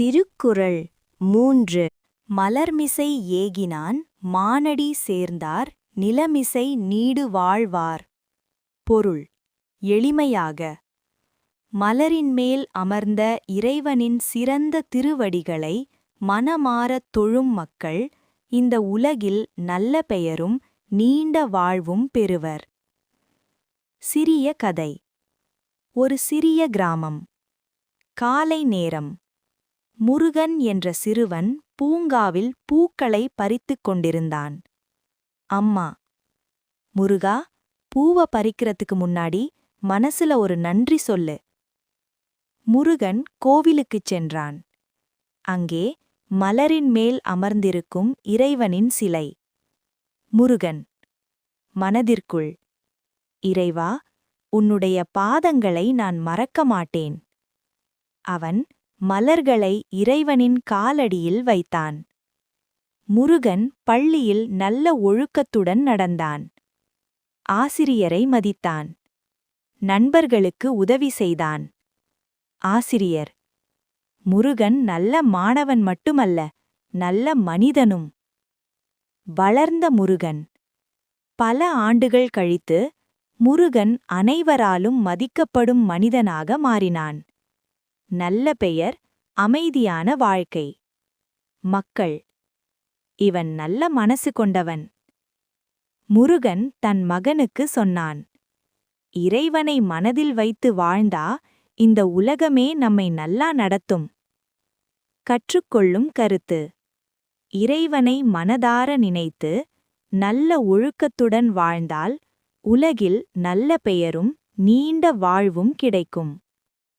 திருக்குறள் 3. மலர்மிசை ஏகினான் மானடி சேர்ந்தார் நிலமிசை நீடு வாழ்வார். பொருள் எளிமையாக, மலரின்மேல் அமர்ந்த இறைவனின் சிறந்த திருவடிகளை மனமாரத் தொழும் மக்கள் இந்த உலகில் நல்ல பெயரும் நீண்ட வாழ்வும் பெறுவர். சிறிய கதை. ஒரு சிறிய கிராமம். காலை நேரம். முருகன் என்ற சிறுவன் பூங்காவில் பூக்களை பறித்துக் கொண்டிருந்தான். அம்மா: முருகா, பூவ பறிக்கிறதுக்கு முன்னாடி மனசுல ஒரு நன்றி சொல்லு. முருகன் கோவிலுக்குச் சென்றான். அங்கே மலரின் மேல் அமர்ந்திருக்கும் இறைவனின் சிலை. முருகன் மனதிற்குள்: இறைவா, உன்னுடைய பாதங்களை நான் மறக்க மாட்டேன். அவன் மலர்களை இறைவனின் காலடியில் வைத்தான். முருகன் பள்ளியில் நல்ல ஒழுக்கத்துடன் நடந்தான். ஆசிரியரை மதித்தான். நண்பர்களுக்கு உதவி செய்தான். ஆசிரியர்: முருகன் நல்ல மாணவன் மட்டுமல்ல, நல்ல மனிதனும். வளர்ந்த முருகன். பல ஆண்டுகள் கழித்து முருகன் அனைவராலும் மதிக்கப்படும் மனிதனாக மாறினான். நல்ல பெயர், அமைதியான வாழ்க்கை. மக்கள்: இவன் நல்ல மனசு கொண்டவன். முருகன் தன் மகனுக்கு சொன்னான்: இறைவனை மனதில் வைத்து வாழ்ந்தா இந்த உலகமே நம்மை நல்லா நடத்தும். கற்றுக்கொள்ளும் கருத்து: இறைவனை மனதார நினைத்து நல்ல ஒழுக்கத்துடன் வாழ்ந்தால் உலகில் நல்ல பெயரும் நீண்ட வாழ்வும் கிடைக்கும்.